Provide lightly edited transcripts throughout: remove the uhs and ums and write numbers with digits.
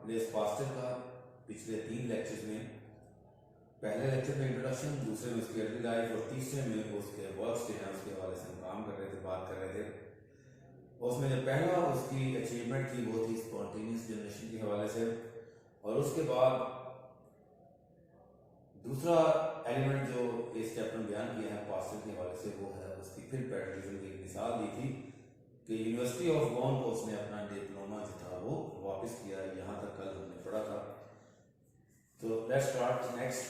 Bless pastor का पिछले 3 lectures में, पहले लेक्चर में इंट्रोडक्शन, दूसरे में उसकी अर्ली लाइफ और तीसरे में उसके वर्क्स जो हैं उसके हवाले से हम काम कर रहे थे, बात कर रहे थे। उसमें जो पहला उसकी अचीवमेंट थी वो थी स्पॉन्टेनियस जनरेशन के हवाले से, और उसके बाद दूसरा एलिमेंट जो इस चैप्टर में बयान किया है पास्टर के हवाले से वो है उसकी फिर पैट्रियटिज्म की एक मिसाल दी थी कि यूनिवर्सिटी ऑफ बॉन को उसने अपना डिप्लोमा जो था वो वापस किया। यहाँ तक कल हमने पढ़ा था। तो let's start next.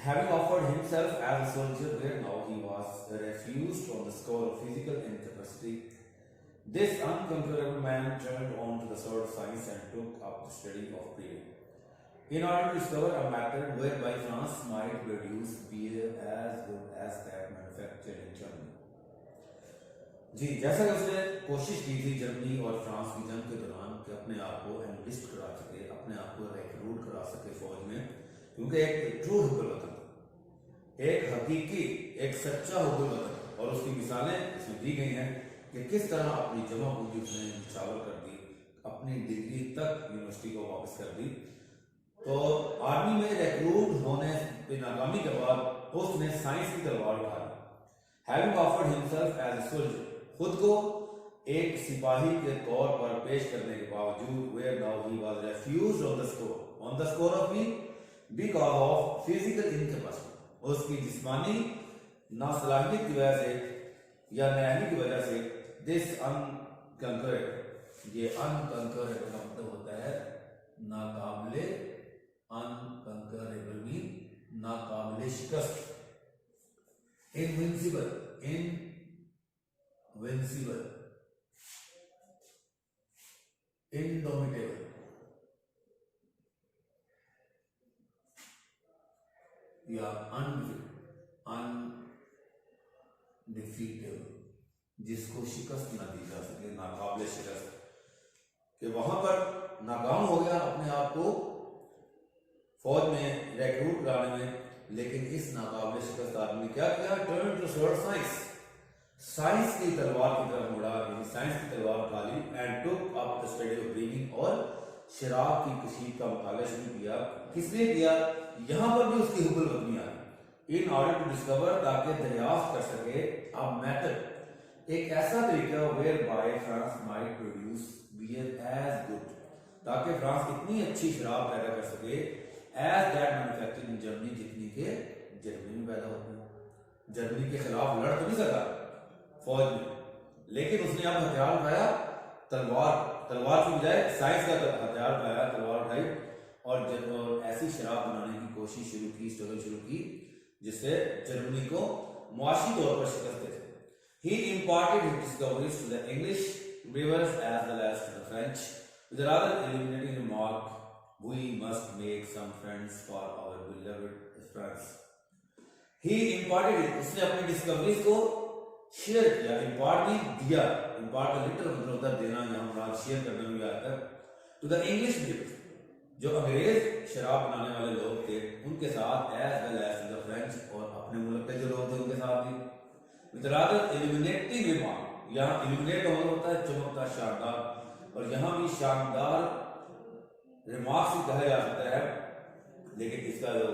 Having offered himself as a soldier where now he was refused on the score of physical incapacity, this unconquerable man turned on to the sword of science and took up the study of breeding, in order to discover a method whereby France might produce beer as good as that manufactured in Germany. जी, जैसा कि उसने कोशिश की थी Germany और France की जंग के दौरान कि अपने आप को एनलिस्ट करा सके, अपने आप को रिक्रूट करा सके फौज में, क्योंकि एक ट्रू हुब्बुल वतन, एक हकीकी, एक सच्चा हुब्बुल वतन, और उसकी मिसालें इसमें दी गई हैं कि किस तरह अपनी जमा पूंजी उसने निछावर कर दी, अपनी डिग्री तक यूनिवर्सिटी को वापस कर दी। तो आर्मी में रिक्रूट होने की नाकामी के बाद उसने साइंस की तलवार उठा ली। Having offered himself as a soldier, खुद को एक सिपाही के तौर पर पेश करने के बावजूद, where now he was refused on the score of me because of physical incapacity, उसकी जिस्मानी नासलाहियत की वजह से या नाअहली की वजह से। दिस अनकंकरेबल, ये अनकंकरेबल का मतलब होता है नाकाबिले, अनकंकरेबल मीन नाकाबिले शिकस्त, इनविंसिबल, इनविंसिबल, इंडोमिटेबल, या अनडिफीटेबल, जिसको शिकस्त ना दी जा सके, नाकाबिले शिकस्त, कि वहां पर नाकाम हो गया अपने आप को फौज में रिक्रूट कराने में। लेकिन इस नाकाबिले शिकस्त आदमी ने क्या किया? Turn to sword science, science की तलवार की तरफ मुड़ा, यानी साइंस की तलवार उठा ली। And took up the study of brewing, और शराब की कशीद का मुताला शुरू किया। किसने किया? यहां पर भी उसकी हुब्बुल वतनी आ गई। इन ऑर्डर टू डिस्कवर, ताकि दरियाफ्त कर सके, अ मेथड, एक ऐसा तरीका, whereby France might produce beer as good, ताकि फ्रांस इतनी अच्छी शराब पैदा कर सके as that manufactured in Germany, जितनी के जर्मनी में पैदा होती है। जर्मनी के खिलाफ लड़ तो नहीं सका फौज में, लेकिन उसने अब हथियार उठाया, तलवार की बजाय साइंस का हथियार उठाया, तलवार उठाई, और ऐसी शराब बनाने की कोशिश शुरू की, स्ट्रगल शुरू की, जिससे जर्मनी को मुआशी तौर पर शिकस्त दे सके। He imparted his discoveries to the English brewers as well as to the French, with a rather illuminating remark, "We must make some friends for our beloved France." He imparted it, उसने अपनी discoveries को share किया। Impart नहीं दिया, impart का literal मतलब होता है देना, यहाँ मुराद शेयर करने में आता है। टू द इंग्लिश ब्रूअर्स, जो अंग्रेज शराब बनाने वाले लोग थे उनके साथ, as well as to the French, और अपने मुल्क के जो लोग थे उनके साथ भी। विद रादर इल्यूमिनेटिंग रिमार्क, यहाँ इल्यूमिनेट होता है चमकता, शानदार, और यहाँ भी शानदार रिमार्क्स भी कहा जा सकता है, लेकिन इसका जो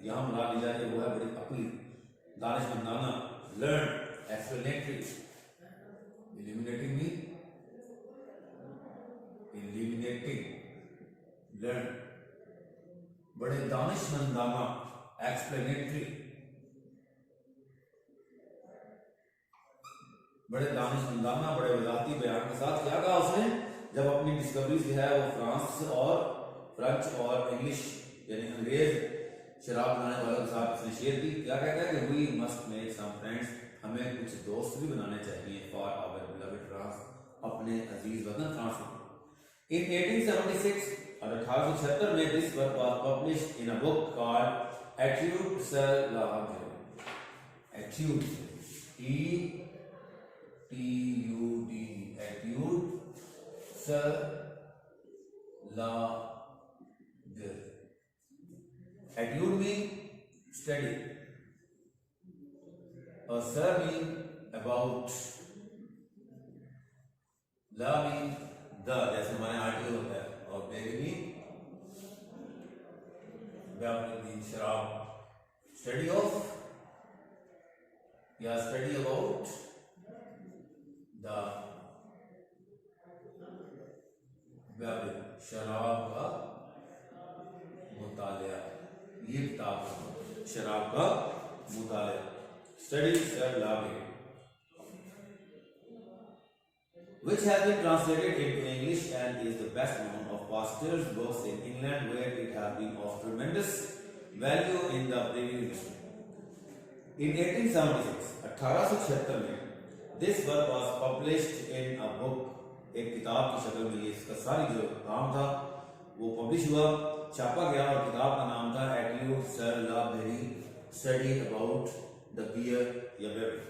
यहाँ मुराद ली जाए वो है बड़ी अक्ली, दानिशमंदाना, learn, explanatory. Illuminating mean illuminating, learn, बड़े दानिशमंदाना, एक्सप्लेनेटरी, बड़े दानिशमंदाना, बड़े वजाती बयान के साथ। क्या कहा उसने जब अपनी डिस्कवरीज जो है वो फ्रांस और फ्रेंच और इंग्लिश यानी अंग्रेज शराब बनाने वालों के साथ उसने शेयर की? क्या कहता है कि we must make some friends, हमें कुछ दोस्त भी बनाने चाहिए, फॉर आवर बिलवेड फ्रांस, अपने अजीज वतन फ्रांस में। इन 1876, और 1876 में, this work was published in a book called etude sur la गिर, etude, E-T-U-D, etude sur la गिर। एट्यूड मीन स्टडी, और sur mean about, la mean the, जैसे हमारे आर्टिकल होता है, और व्यापक शराब, स्टडी ऑफ या स्टडी अबाउट द व्यापक शराब का मुतालिया, ये किताब शराब का मुतालिया, स्टडी सर लावे, which has been translated into English and is the best known of Pasteur's books in England, where it has been of tremendous value in the brewing industry. In 1876, 1876 में, this work was published in a book, एक किताब की शक्ल में ये इसका सारी जो काम था वो पब्लिश हुआ, छापा गया, और किताब का नाम था Etude sur la Biere study about the beer या beverage,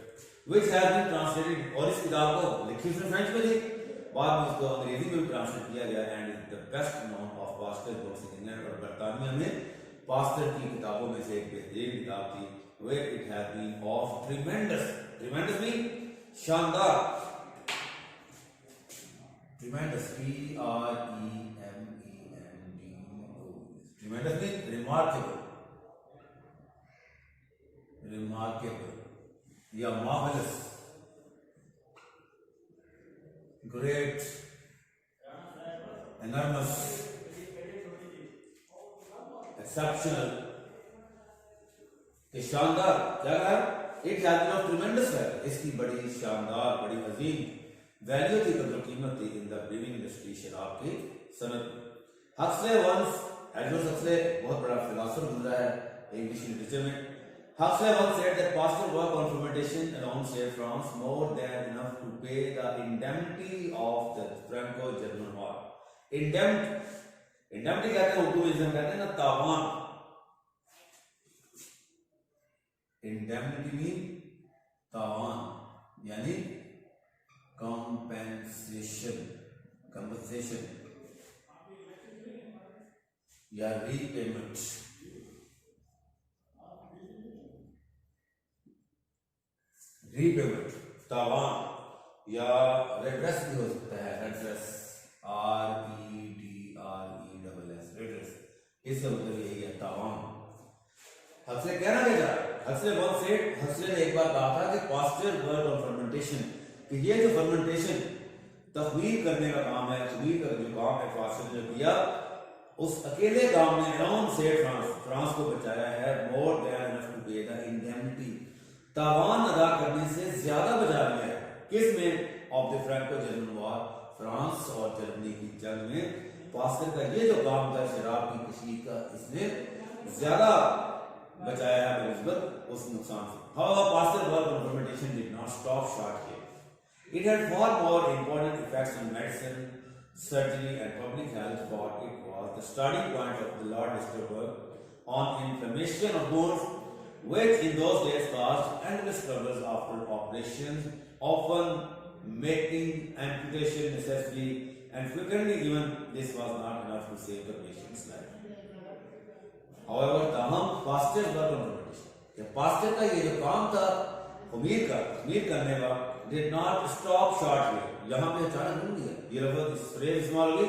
which has been translated, और इस किताब को लिखी उसने फ्रेंच में थी, बाद में उसको अंग्रेजी में भी ट्रांसलेट किया गया, and is the best known of pastor books in England, और बर्तानिया में पास्टर की किताबों में से एक बेहतरीन किताब थी, where it has been of tremendous mean शानदार, tremendous tremendous mean remarkable या marvelous, great, enormous, exceptional, ये शानदार क्या कहा, it has been of tremendous value, इसकी बड़ी शानदार बड़ी अजीम वैल्यू थी, कदर कीमत थी इन द ब्रीविंग इंडस्ट्री, शराब की सनत। हक्सले वंस, एडवर्ड हक्सले बहुत बड़ा फिलोसोफर गुजरा है इंग्लिश लिटरेचर में, Huxley once said that Pasteur work on fermentation alone saved France more than enough to pay the indemnity of the Franco-German War. Indemnity कहते हैं उर्दू में, जिसे हम कहते हैं ना तावान, indemnity मीन तावान, यानी compensation या repayment, रीपेमेंट, तावान या रेड्रेस भी हो सकता है, रेड्रेस, REDRESS, रेड्रेस, इसका मतलब यही है तावान। हक्सले कहना क्या चाह रहा है, हक्सले ने एक बार कहा था कि पास्टर वर्क ऑन फर्मेंटेशन, कि ये जो फर्मेंटेशन तखमीर करने का काम है, तखमीर का जो काम है पास्टर ने किया, उस अकेले काम ने अराउंड से फ्रांस को बचाया है, मोर देन इनफ टू पे द इंडेमनिटी, तावान अदा करने से ज्यादा बचा लिया है, किस में, of the Franco German war, France और जर्मनी की जंग में पास्टर का ये जो काम था शराब की कशीद का, इसने ज्यादा बचाया है बनस्बत उस नुकसान से। However, Pasteur work on fermentation did not stop short here. It had far more important effects on medicine, surgery and public health, for it was the starting point of the Lord Lister work on inflammation of bones, which in those days caused endless struggles after operations, often making amputation necessary, and frequently even this was not enough to save the patient's life. However, ताहम Pasteur work on fermentation, ये Pasteur का ये जो काम था खमीर करने का, did not stop short here, यहाँ पे अचानक रुक गया, ये लफ्ज़ इस फ्रेज इस्तेमाल हुई,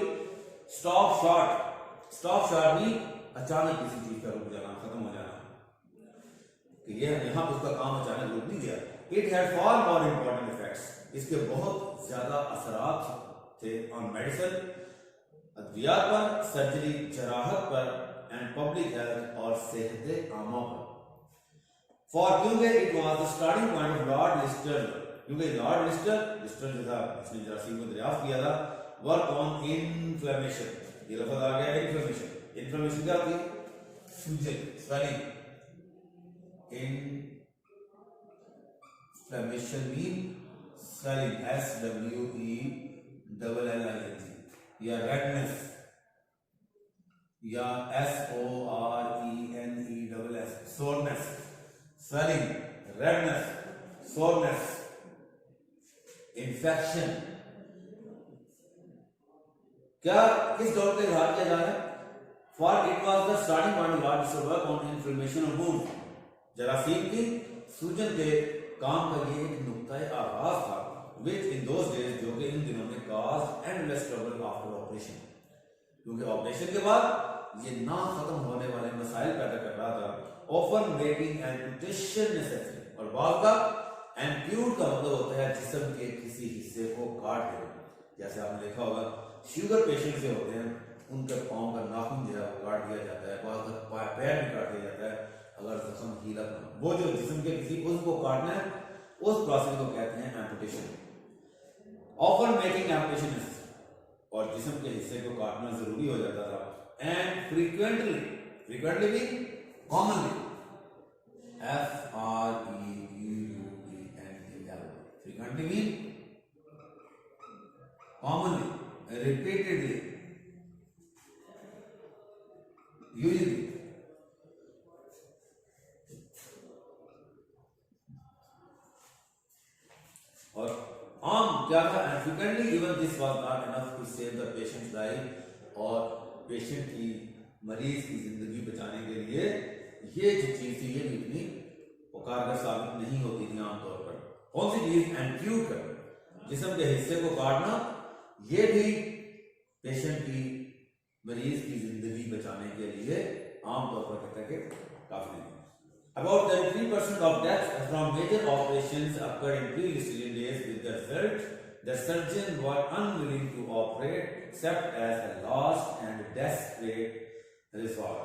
stop short भी अचानक किसी चीज का रुक जाना, खत्म हो जाना, कि ये यहाँ पे उसका काम अचानक रुक नहीं गया। It had far more important effects, इसके बहुत ज्यादा असरात थे on medicine, अद्वियात पर, सर्जरी जराहत पर, and public health और सेहत आमा पर। For क्योंकि it was the starting point of Lord Lister, क्योंकि Lord Lister जो था इसने जरासीम को दरियाफ्त किया था, work on inflammation, ये लफ्ज़ आ गया inflammation क्या होती है, सूजन, swelling, inflammation mean swelling, SWELLING, या redness या SORENESS, soreness, swelling, redness, soreness, infection। क्या किस दौर पे इजहार किया जा रहा है, for it was the starting point of Lord Lister work on inflammation of wounds, जरासीम की सूजन के काम का ये एक नुक्ता आगाज था, which in those days, जो कि इन दिनों में caused endless trouble after operation, क्योंकि ऑपरेशन के बाद ये ना खत्म होने वाले मसाइल पैदा कर रहा था, ऑफन मेकिंग एम्पुटेशन नेसेसरी, और बाल का एम्प्यूट का मतलब होता है जिस्म के किसी हिस्से को काट देना। जैसे आपने देखा होगा शुगर पेशेंट जो होते हैं उनके पाँव का नाखून जो है वो काट दिया जाता है, पैर भी काट दिया जाता है अगर जख्म हीला ना, वो जो जिस्म के किसी उस को काटना है उस प्रोसेस को कहते हैं एम्पुटेशन। ऑफन मेकिंग एम्पुटेशन, और जिस्म के हिस्से को काटना जरूरी हो जाता था। एंड फ्रीक्वेंटली, फ्रीक्वेंटली भी कॉमनली, FREQUENTLY, फ्रीक्वेंटली भी कॉमनली, रिपीटेडली, यूजुअली, और आम क्या था, and frequently even this was not enough to save the patient's life, और पेशेंट की, मरीज की जिंदगी बचाने के लिए ये जो चीज थी ये भी इतनी कारगर साबित नहीं होती थी आमतौर पर। कौन सी चीज, एम्प्यूट करना, जिस्म के हिस्से को काटना, ये भी पेशेंट की, मरीज की जिंदगी बचाने के लिए आमतौर पर कहते हैं कि काफी नहीं। About 33% of deaths from major operations occurred in pre-Listerian days, with the result the surgeons were unwilling to operate except as a last and desperate resort.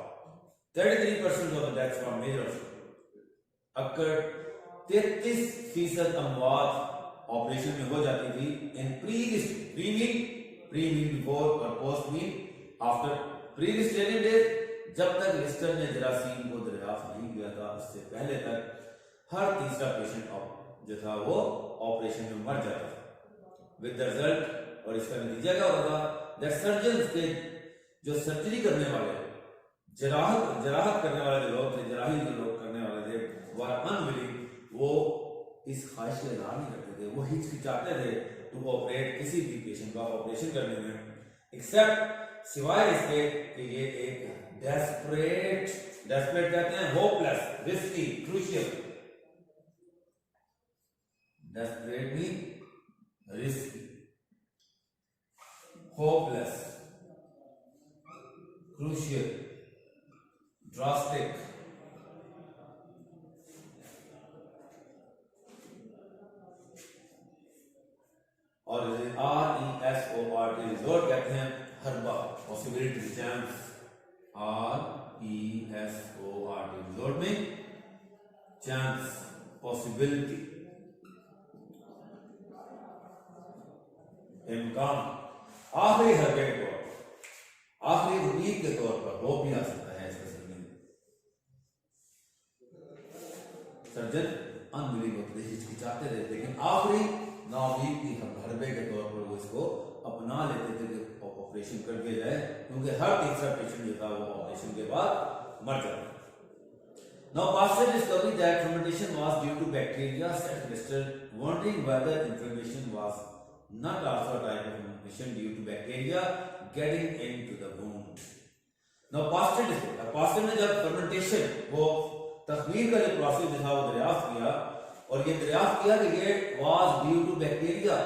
33% of the deaths from major occurred, 33% अमवात operation में हो जाती थी in pre-mean before और post-mean after। pre-Listerian days जब तक Leicester ने जरासीम को दरियाफ्त नहीं किया था उससे पहले तक हर तीसरा पेशेंट जो था वो ऑपरेशन में मर जाता था। विद द रिजल्ट, और इसका नतीजा क्या होता था, दैट सर्जन्स के जो सर्जरी करने वाले, जराहत करने वाले जो लोग थे, जराही जो लोग करने वाले थे, वर अनविलिंग, वो इस ख्वाहिश का इजहार नहीं करते थे, वो हिचकिचाते थे टू ऑपरेट, किसी भी पेशेंट का ऑपरेशन करने में, एक्सेप्ट, सिवाय इसके कि ये एक डेस्परेट कहते हैं, hopeless, risky, crucial, desperately risky, hopeless, crucial, drastic, और RESORT रिजोर्ट कहते हैं, हरबा, पॉसिबिलिटी, चांस, RESORT रिजोर्ट में चांस, पॉसिबिलिटी, इम्कान, आखिरी हरबे के तौर पर, आखिरी उम्मीद के तौर पर वो भी आ सकता है इसका सर्जन। सर्जन अनविलिंग होते थे, हिचकिचाते थे, लेकिन आखिरी नाउमीद की हरबे के तौर पर वो इसको अपना लेते थे कि ऑपरेशन कर दिया जाए, क्योंकि हर तीसरा पेशेंट जो था वो ऑपरेशन के बाद मर जाता। Now Pasteur discovered that fermentation was due to bacteria, said Lister, wondering whether inflammation was not also a type of fermentation due to bacteria getting into the wound. Now Pasteur ने जब fermentation वो तखमीर का जो process था वो दरियाफ्त किया, और ये दरियाफ्त किया कि ये was due to bacteria,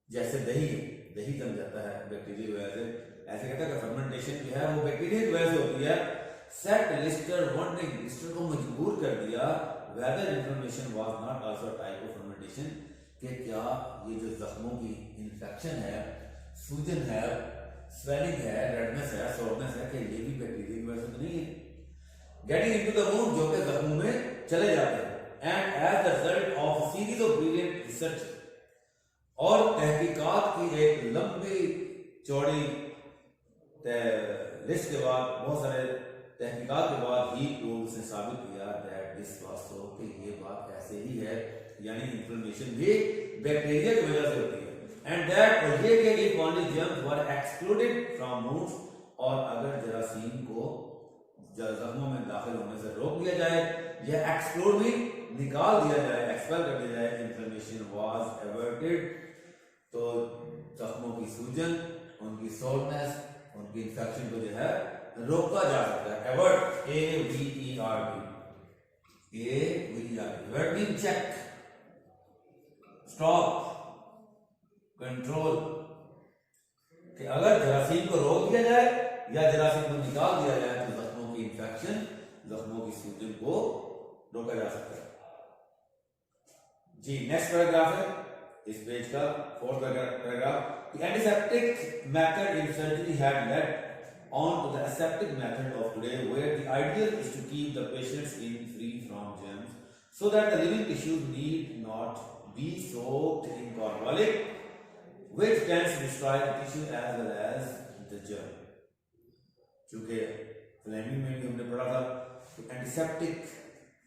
जैसे दही जम जाता है बैक्टीरिया की वजह से, ऐसे कहता है कि फर्मेंटेशन जो है वो बैक्टीरिया की वजह से होती है। सेट लिस्टर वंडरिंग, लिस्टर को मजबूर कर दिया, whether inflammation was not also type of fermentation, कि क्या ये जो जख्मों की इन्फेक्शन है, सूजन है, स्वेलिंग है, रेडनेस है, सोरनेस है, कि ये भी बैक्टीरिया की वजह से नहीं है। गेटिंग इनटू द वुंड, जो कि जख्मों में चले जाते हैं, and as the result of series of brilliant research, और तहकीकात की एक लंबी चौड़ी लिस्ट के बाद, बहुत सारे तहकीकात के बाद ही प्रूव्स ने साबित किया दैट दिस वाज सो, कि ये बात ऐसे ही है, यानी इन्फ्लेमेशन भी बैक्टीरिया की वजह से होती है। एंड दैट, और ये कि if only germs were excluded from wounds, और अगर जरासीम को जख्मों में दाखिल होने से रोक दिया जाए, या एक्सक्लूड भी निकाल दिया जाए, एक्सपेल कर दिया जाए, इन्फ्लेमेशन वाज अवर्टेड, तो जख्मों की सूजन, उनकी सोरनेस, उनकी इंफेक्शन को जो है रोका जा सकता है। Avert, AVERT, avert mean check, stop, control, कि अगर जरासीम को रोक दिया जाए या जरासीम को निकाल दिया जाए तो जख्मों की इंफेक्शन, जख्मों की सूजन को रोका जा सकता है। जी नेक्स्ट पैराग्राफ है इस पेज का 4th paragraph. The antiseptic method in surgery had led on to the aseptic method of today, where the ideal is to keep the patient's skin free from germs so that the living tissues need not be soaked in carbolic, which tends to destroy the tissue as well as the germ. चूंकि Fleming में भी हमने पढ़ा था कि antiseptic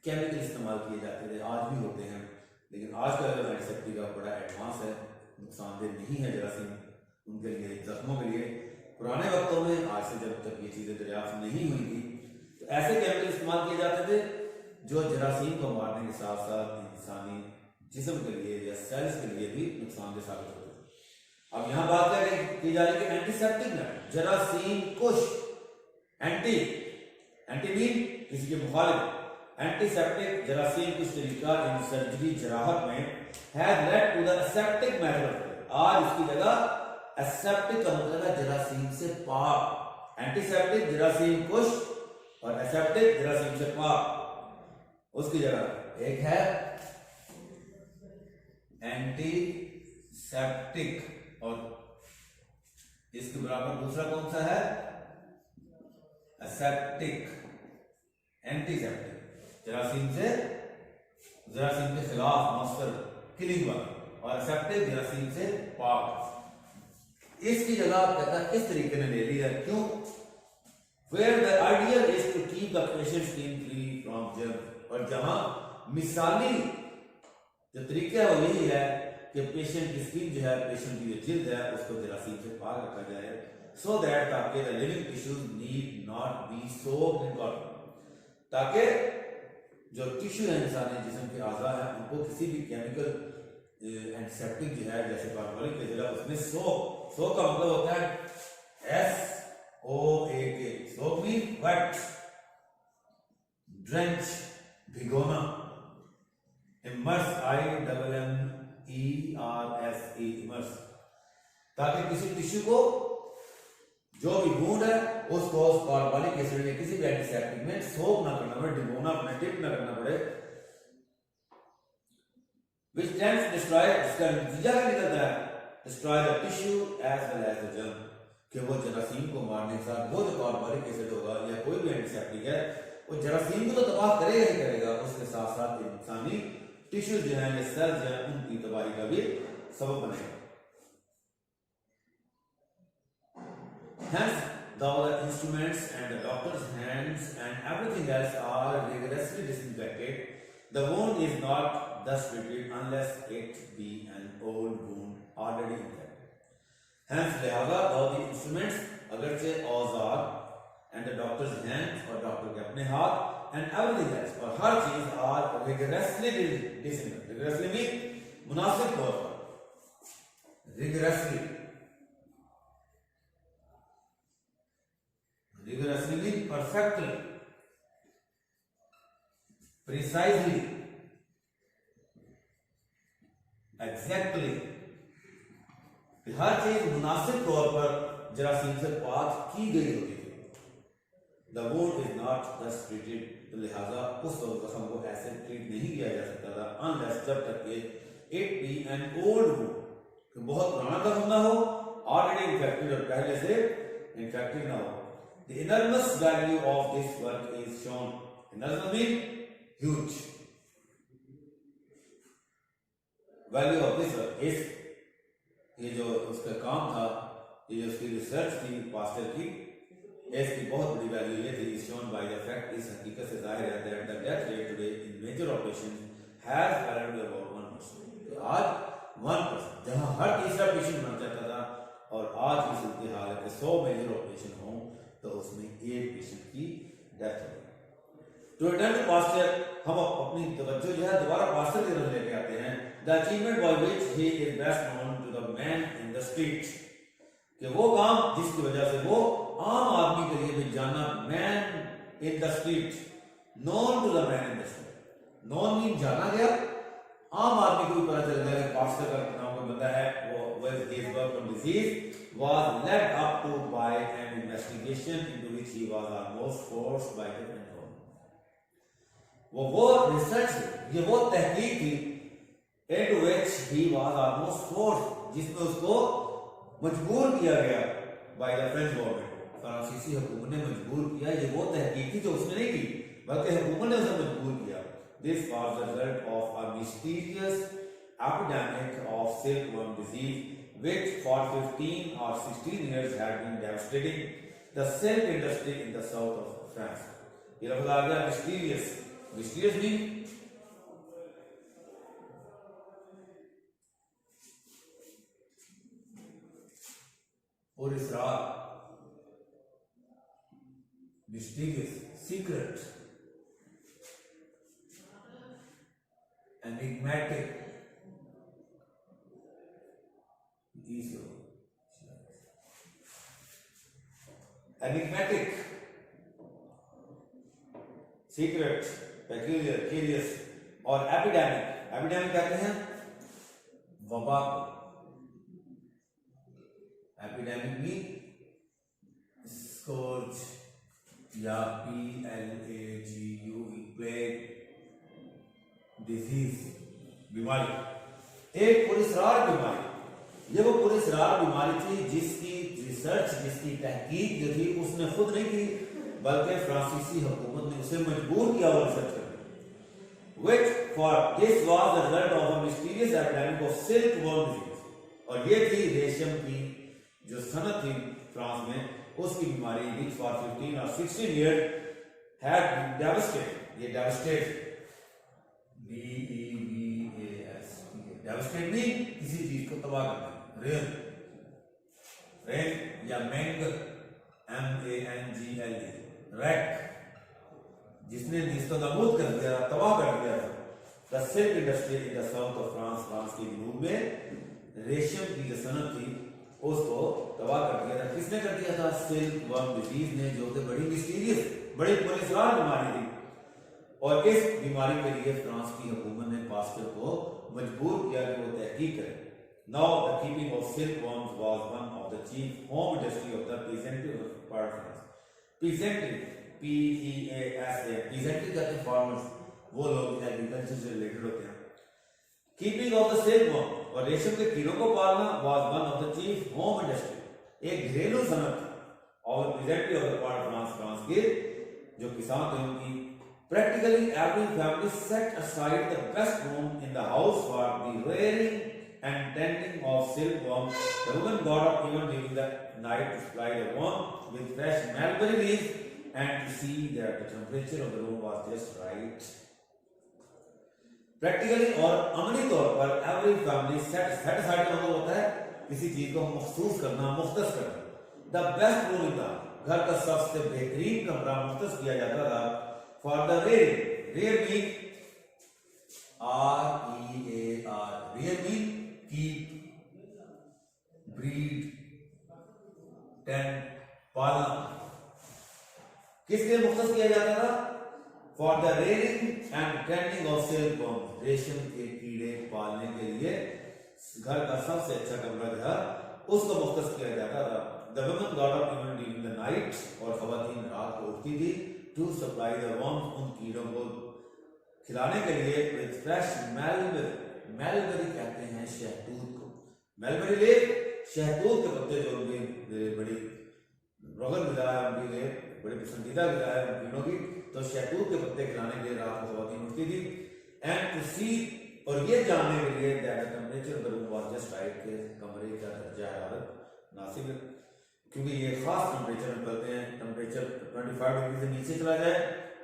chemical इस्तेमाल किए जाते थे, आज भी होते हैं, लेकिन आज का जो एंटीसेप्टिक का बड़ा एडवांस है, नुकसानदेह नहीं है जरासीम उनके लिए, जख्मों के लिए। पुराने वक्तों में, आज से जब तक ये चीजें दरियाफ्त नहीं हुई थी, तो ऐसे केमिकल इस्तेमाल किए जाते थे जो जरासीम को मारने के साथ साथ इंसानी जिस्म के लिए या सेल्स के लिए भी नुकसानदेह साबित होते थे। अब यहाँ बात की जा रही है कि एंटीसेप्टिक में जरासीम कुश, एंटी मीन किसी के मुखालिफ, एंटीसेप्टिक जरासीम कुछ तरीका इन सर्जरी जराहत में has led to the aseptic method. आज इसकी जगह एसेप्टिक का मतलब है जरासीम से पाक। एंटीसेप्टिक जरासीम कुश और एसेप्टिक जरासीम से पाक, उसकी जगह एक है एंटीसेप्टिक और इसके बराबर दूसरा कौन सा है, एसेप्टिक। एंटीसेप्टिक जरासीम के खिलाफ मॉन्स्टर किलिंग वाला, और एसेप्टिक जरासीम से पाक। इसकी जगह कहता है इस तरीके ने ले लिया, क्यों? Where the ideal is to keep the patient skin free from germs, और जहां मिसाली जो तरीका है वो यही है कि पेशेंट की स्किन जो है, पेशेंट की जो जिल्द है, उसको जरासीम से पाक रखा जाए, so that ताकि the living tissues need not be soaked in cotton, ताकि जो टिश्यू है इंसानी जिस्म के आज़ा है उनको किसी भी केमिकल एंटीसेप्टिक जो है जैसे कार्बोलिक के जगह उसमें सोक का मतलब होता है SOAK, soak mean wet, drench भिगोना, इमर्स IMMERSE इमर्स, ताकि किसी टिश्यू को जो भी वुंड है उसको कार्बोलिक एसिड या किसी भी एंटीसेप्टिक में सोक ना करना पड़े, डिबोना अपने टिप ना करना पड़े। which tends to destroy, इसका नतीजा क्या निकलता है, destroy the tissue as well as the germ, कि वो जरासीम को मारने के साथ वो जो कार्बोलिक एसिड होगा या कोई भी एंटीसेप्टिक है वो जरासीम को तो तबाह करेगा ही करेगा, उसके साथ साथ इंसानी टिश्यू जो है या सेल्स जो है उनकी तबाही का भी सबब बनेगा। Hence, the instruments and the doctor's hands and everything else are rigorously disinfected. The wound is not thus treated unless it be an old wound already infected. Hence, लिहाजा all the instruments, अगरचे औजार and the doctor's hands और doctor के अपने हाथ and everything else और हर चीज are rigorously disinfected. Rigorously mean मुनासिब तौर पर, rigorously mean perfectly, precisely, exactly, हर चीज मुनासिब तौर पर जरासीम से पाक की गई होती है। The wound is not thus treated, तो लिहाजा उस जख्म को ऐसे ट्रीट नहीं किया जा सकता था unless जब तक कि it be an old wound, कि बहुत पुराना जख्म ना हो, already infected और पहले से infected ना हो। The enormous value of this work is shown. Enormous means huge. Value of this work is, ये जो उसका काम था, ये जो उसकी रिसर्च थी पास्टर की, इसकी बहुत बड़ी वैल्यू ये थी, is shown by the fact, इस हकीकत से जाहिर है that the death rate today in major operations has fallen to about 1%. आज 1%, जहां हर तीसरा पेशेंट मर जाता था, और आज की सूरत हाल है कि 100 मेजर ऑपरेशन हों तो उसमें एक पेशेंट की डेथ हो गई। टू रिटर्न टू पास्टर, हम अपनी तवज्जो जो है दोबारा पास्टर की तरफ लेके आते हैं। The achievement by which he is best known to the man in the street, कि वो काम जिसकी वजह से वो आम आदमी के लिए भी जाना, man in the street, known to the man in the street, known mean जाना गया, आम आदमी को भी पता चल गया कि पास्टर का नाम का बंदा है, वो with his work on disease was led up to by an investigation into which he was almost forced by the control. वो रिसर्च, ये वो तहकीक थी into which he was almost forced, जिसमें उसको मजबूर किया गया by the French government, फ्रांसीसी हुकूमत ने मजबूर किया। ये वो तहकीक थी जो उसने नहीं की, बल्कि हुकूमत ने उसे मजबूर किया। This was the result of a mysterious epidemic of silkworm disease, which for 15 or 16 years had been devastating the silk industry in the south of France. ये लफ्ज़ आ गया mysterious, mysterious mean और इसरार, mysterious, secret, enigmatic, enigmatic, secret, peculiar, curious और epidemic, epidemic कहते हैं वबा को, epidemic भी scourge या PLAGUE, plague, disease, बीमारी, एक पुरस्रार बीमारी। ये वो पुरस्रार बीमारी थी जिसकी रिसर्च, जिसकी तहकीक जो थी उसने खुद नहीं की, बल्कि फ्रांसीसी हुकूमत ने उसे मजबूर किया वो रिसर्च करने। Which for this was the result of a mysterious epidemic of silkworm disease, और ये थी रेशम की जो सनत थी फ्रांस में, उसकी बीमारी which for 15 or 16 years had been devastated, ये devastate, devastate नहीं किसी चीज को तबाह करना, रेल, रेल या मैंग, MANGLE, रैक, जिसने निस्तनाबूद कर दिया, तबाह कर दिया था। The silk industry in the south of France, France के जनूब में रेशम की जो सनत थी उसको तबाह कर दिया था। किसने कर दिया था? सिल्क वर्म डिजीज ने, जो कि बड़ी मिस्टीरियस, बड़ी पुरस्रार बीमारी थी। और इस बीमारी के लिए फ्रांस की हुकूमत ने पास्टर को मजबूर किया कि वो तहकीक करे। Now the keeping of silkworms was one of the chief home industry of the peasantry part of France. Peasantry, PEASA, peasantry कहते हैं farmers, वो लोग एग्रीकल्चर से रिलेटेड होते हैं। Keeping of the silkworm, और रेशम के कीड़ों को पालना was one of the chief home industry, एक घरेलू सनत और peasantry of the part of France, France के जो किसान थे उनकी। Practically every family set aside the best room in the house for the rearing and tending of silkworms. The women got up even during the night to supply the worm with fresh mulberry leaves and to see that the temperature of the room was just right. Practically और अमली तौर पर every family set aside का मतलब होता है किसी चीज को मखसूस करना, मुख्तस करना। The best room in the घर का सबसे बेहतरीन कमरा मुख्तस किया जाता था for the rearing. Rear mean REAR. Rear mean keep, breed, tend, पालना। किस लिए मुख्तस किया जाता था? For the rearing and tending of silkworms. रेशम के कीड़े पालने के लिए घर का सबसे अच्छा कमरा जो है उसको मुख्तस किया जाता था। The women got up even during the night, और खवातीन रात को उठती थी to supply the worms, उन कीड़ों को खिलाने के लिए with fresh mulberry, mulberry कहते हैं शहतूत को, mulberry leaf, शहतूत के पत्ते जो उनकी बड़ी रोगन गिरा है, उनकी लिए बड़ी पसंदीदा गिरा है उन कीड़ों की, तो शहतूत के पत्ते खिलाने के लिए रात को खवातीन उठती थी। and to see, और ये जानने के लिए that the temperature of the room was just right, के कमरे का दर्जा हरारत नासिब है, क्योंकि ये खास टेम्परेचर में करते हैं। टेम्परेचर 25 डिग्री से नीचे चला जाए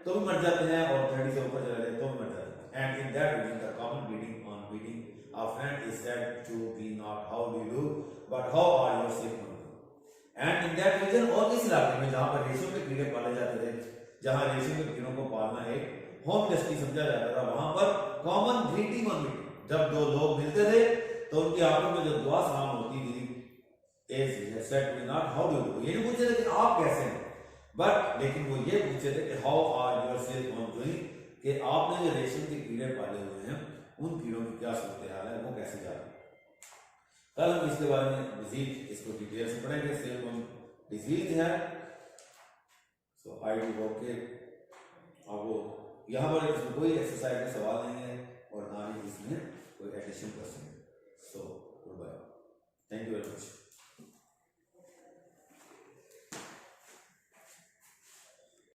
तो भी मर जाते हैं और 30 से ऊपर चला जाए तो भी मर जाते हैं। And in that region the common greeting on meeting a friend is said to be not how do you but how are your sick. And in that region, और इस इलाके में जहां पर रेशम के कीड़े पाले जाते थे, जहां रेशम के कीड़ों को पालना एक होम इंडस्ट्री समझा जाता था, वहां पर कॉमन ग्रीटिंग ऑन मीटिंग, जब दो लोग मिलते थे तो उनकी आपस में जो दुआ सलाम होती थी, not how do you, ये नहीं पूछे थे कि आप कैसे हैं, बट लेकिन वो ये पूछे थे कि how are your silkworm doing, कि आपने जो रेशम के कीड़े पाले हुए हैं उन कीड़ों की क्या सूरत हाल है, वो कैसे जा रही है। कल हम इसके बारे में मजीद इसको डिटेल से पढ़ेंगे। सिलिकॉन डिजीज है। सो आई डू होप के आपको यहाँ पर इसमें कोई एक्सरसाइज का सवाल नहीं है और ना ही इसमें कोई एडिशन क्वेश्चन।